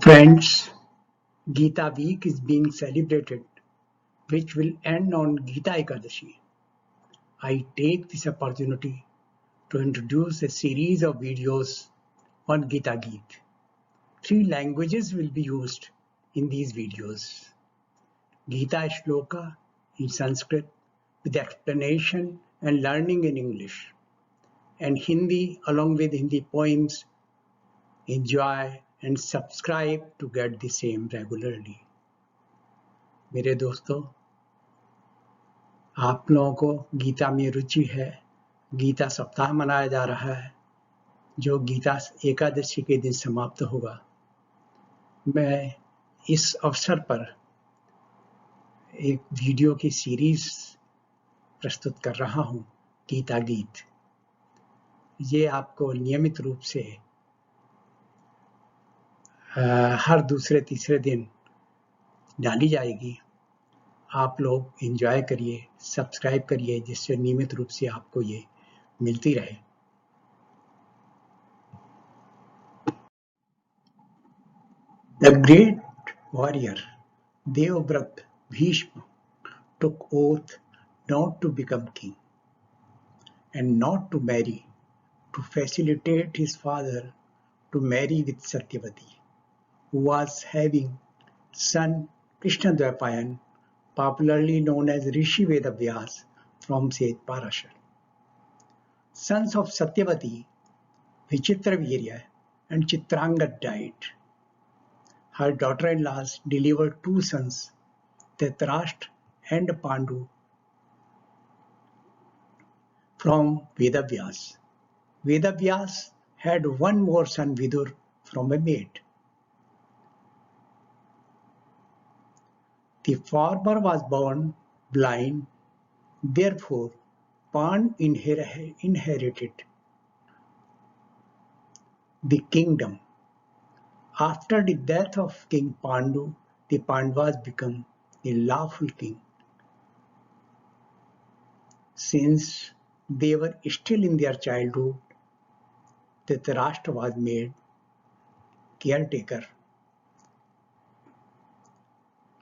Friends, Gita Week is being celebrated, which will end on Gita Ekadashi. I take this opportunity to introduce a series of videos on Gita Geet. 3 languages will be used in these videos. Gita Shloka in Sanskrit with explanation and learning in English, and Hindi along with Hindi poems. Enjoy and subscribe to get the same regularly. मेरे दोस्तों, आप लोगों को गीता में रुचि है। गीता सप्ताह मनाया जा रहा है जो गीता एकादशी के दिन समाप्त होगा। मैं इस अवसर पर एक वीडियो की सीरीज प्रस्तुत कर रहा हूं, गीता गीत। ये आपको नियमित रूप से हर दूसरे तीसरे दिन डाली जाएगी। आप लोग एंजॉय करिए, सब्सक्राइब करिए, जिससे नियमित रूप से आपको ये मिलती रहे। The great warrior Devvrat Bhishma took oath not to become king and not to marry, to facilitate his father to marry with Satyavati, who was having son Krishnadvaipayan, popularly known as Rishi Vedavyas from Seth Parashar. Sons of Satyavati, Vichitravirya and Chitrangad died. Her daughter-in-laws delivered 2 sons, Dhritarashtra and Pandu, from Vedavyas. Vedavyas had one more son, Vidur, from a maid. The former was born blind, therefore Pan inherited the kingdom. After the death of King Pandu, the Pandavas became the lawful king. Since they were still in their childhood, Dhritarashtra was made caretaker.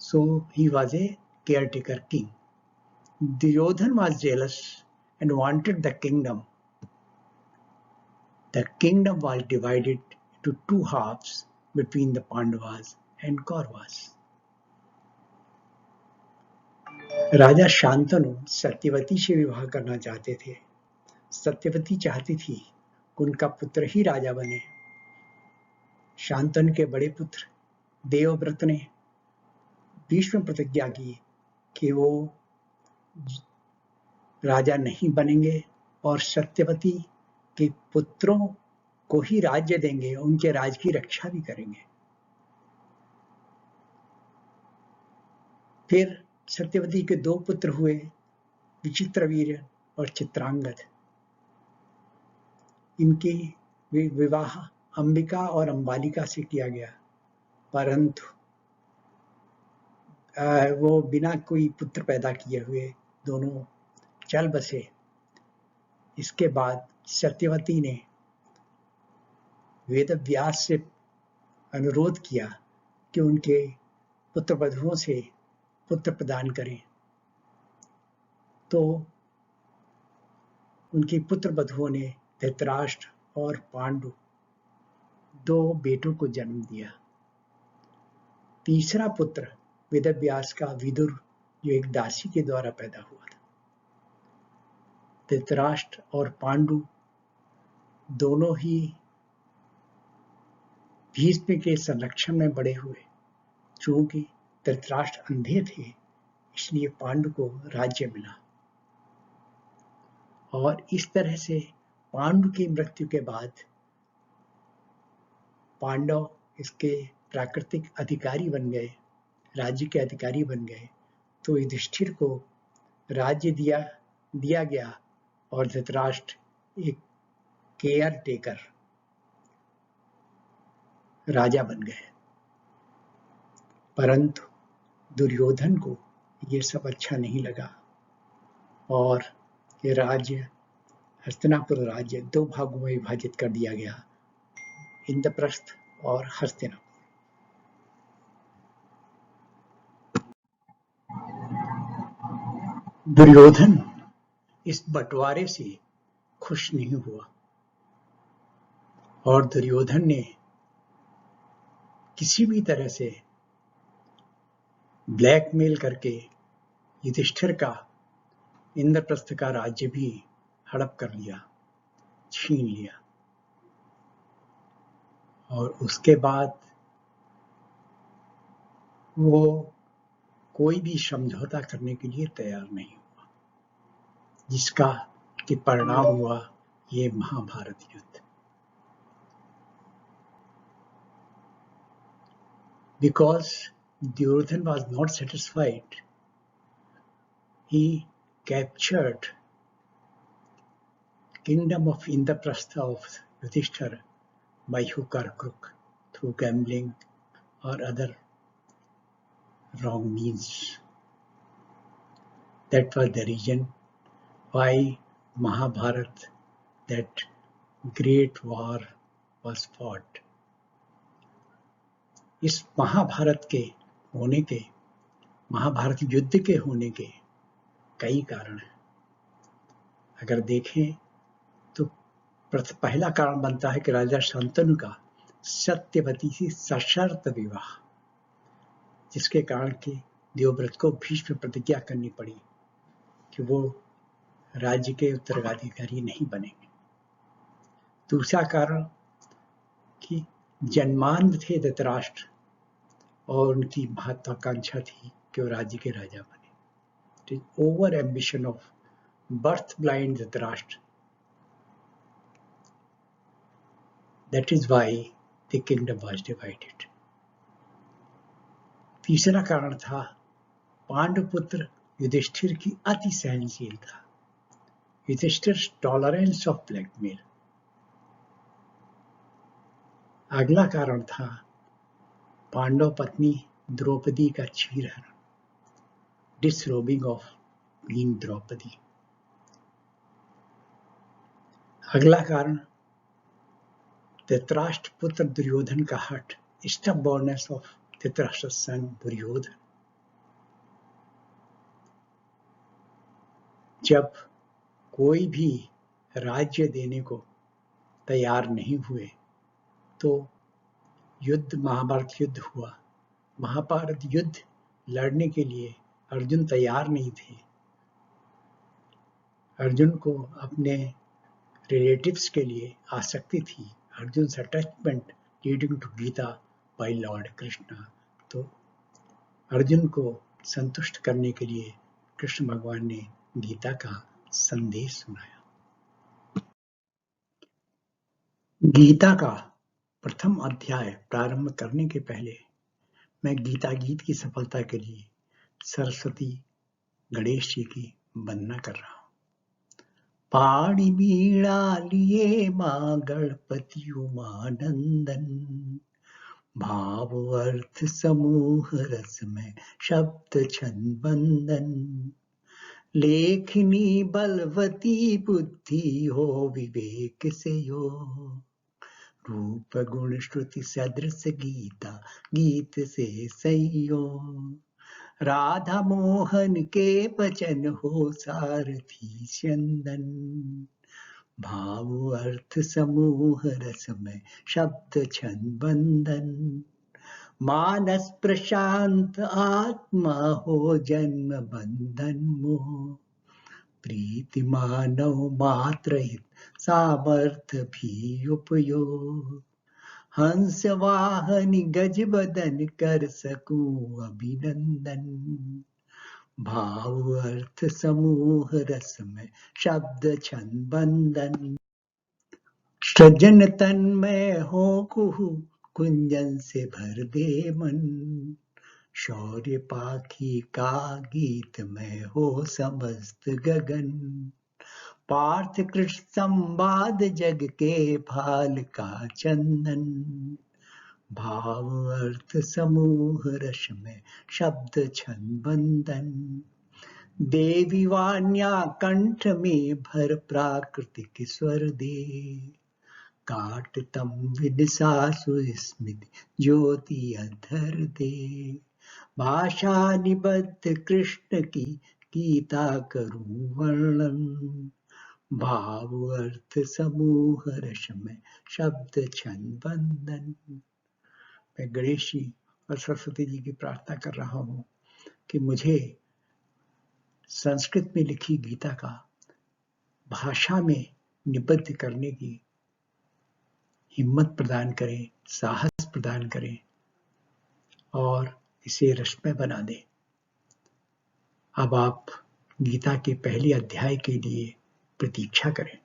So he was a caretaker king. Duryodhana was jealous and wanted the kingdom. The kingdom was divided into 2 halves between the Pandavas and Kauravas. राजा शांतनु सत्यवती से विवाह करना चाहते थे। सत्यवती चाहती थी कि उनका पुत्र ही राजा बने। शांतनु के बड़े पुत्र देवव्रत ने भीष्म प्रतिज्ञा की कि वो राजा नहीं बनेंगे और सत्यवती के पुत्रों को ही राज्य देंगे, उनके राज की रक्षा भी करेंगे। फिर सत्यवती के 2 पुत्र हुए, विचित्रवीर्य और चित्रांगद। इनकी विवाह अंबिका और अंबालिका से किया गया, परंतु वो बिना कोई पुत्र पैदा किए हुए दोनों चल बसे। इसके बाद सत्यवती ने वेदव्यास से अनुरोध किया कि उनके पुत्र वधुओं से पुत्र प्रदान करें। तो उनकी पुत्र वधुओं ने धृतराष्ट्र और पांडु 2 बेटों को जन्म दिया। तीसरा पुत्र वेदव्यास का विदुर, जो एक दासी के द्वारा पैदा हुआ था। धृतराष्ट्र और पांडु दोनों ही भीष्म के संरक्षण में बड़े हुए। चूंकि धृतराष्ट्र अंधे थे, इसलिए पांडु को राज्य मिला। और इस तरह से पांडु की मृत्यु के बाद पांडव इसके प्राकृतिक अधिकारी बन गए, राज्य के अधिकारी बन गए। तो युधिष्ठिर को राज्य दिया गया और धृतराष्ट्र एक केयर टेकर राजा बन गए। परंतु दुर्योधन को ये सब अच्छा नहीं लगा और ये राज्य, हस्तिनापुर राज्य 2 भागों में विभाजित कर दिया गया, इंद्रप्रस्थ और हस्तिनापुर। दुर्योधन इस बंटवारे से खुश नहीं हुआ और दुर्योधन ने किसी भी तरह से ब्लैकमेल करके युधिष्ठिर का इंद्रप्रस्थ का राज्य भी हड़प कर लिया, छीन लिया। और उसके बाद वो कोई भी समझौता करने के लिए तैयार नहीं हुआ, जिसका कि परिणाम हुआ ये महाभारत युद्ध। Because Duryodhan was not satisfied, he captured kingdom of Indraprastha of Yudhishthira by hook or crook, through gambling or other wrong means. That was the reason why Mahabharat, that great war, was fought. इस महाभारत के होने के, महाभारत युद्ध के होने के कई कारण हैं। अगर देखें तो पहला कारण बनता है कि राजा शांतनु का सत्यवती से सशर्त विवाह, जिसके कारण कि देवव्रत को भीष्म प्रतिज्ञा करनी पड़ी कि वो राज्य के उत्तराधिकारी नहीं बनेंगे। दूसरा कारण कि जन्मांध थे धृतराष्ट्र और उनकी महत्वाकांक्षा थी कि वो राज्य के राजा बने। Over ambition of birth blind Dhritarashtra, that is why the kingdom was divided. तीसरा कारण था पांडुपुत्र युधिष्ठिर की अति सहनशीलता, युधिष्ठिर टॉलरेंस ऑफ ब्लैकमेल। अगला कारण था पांडव पत्नी द्रौपदी का चीरहरण, डिसरोबिंग ऑफ क्वीन द्रौपदी। अगला कारण धृतराष्ट्र पुत्र दुर्योधन का हठ, स्टबॉर्ननेस ऑफ धृतराष्ट्र सन दुर्योधन। जब कोई भी राज्य देने को तैयार नहीं हुए तो युद्ध, महाभारत युद्ध हुआ। महाभारत युद्ध लड़ने के लिए अर्जुन तैयार नहीं थे। अर्जुन को अपने रिलेटिव्स के लिए आसक्ति थी, Arjun's attachment leading to Gita by lord Krishna. तो अर्जुन को संतुष्ट करने के लिए कृष्ण भगवान ने गीता का संदेश सुनाया। गीता का प्रथम अध्याय प्रारंभ करने के पहले मैं गीता गीत की सफलता के लिए सरस्वती गणेश जी की वंदना कर रहा हूँ। पाणी बीड़ा लिए माँ गणपति उमानंदन, भाव अर्थ समूह रस में शब्द छंद बंदन, लेखनी बलवती बुद्धि हो विवेक से यो, रूप गुण श्रुति सदृश गीता गीत से सैयो, राधा मोहन के बचन हो सारथी चंदन, भाव अर्थ समूह रस में शब्द छंद बंदन, मानस प्रशांत आत्मा हो जन्म बंधन मोह, प्रीति मानव मात्र हित सामर्थ्य भी उपयोग, हंस वाहन गज बदन कर सकूं अभिनंदन, भाव अर्थ समूह रस में शब्द छंद बंदन, सृजन तन में हो कुहू कुंजन से भर दे मन, शौर्य पाखी का गीत में हो समस्त गगन, पार्थ कृष्ण संवाद जग के भाल का चंदन, भाव अर्थ समूह रस में शब्द छंद बंदन, देवी वाण्या कंठ में भर प्राकृतिक स्वर दे, काट तम विदिशासु स्मित ज्योति अधर दे, भाषा निबद्ध कृष्ण की गीता करूं वर्णन, भाव अर्थ समूह रस में शब्द छंद बंधन। मैं गणेश जी और सरस्वती जी की प्रार्थना कर रहा हूं कि मुझे संस्कृत में लिखी गीता का भाषा में निबद्ध करने की हिम्मत प्रदान करें, साहस प्रदान करें और इसे रसमय बना दें। अब आप गीता के पहले अध्याय के लिए प्रतीक्षा करें।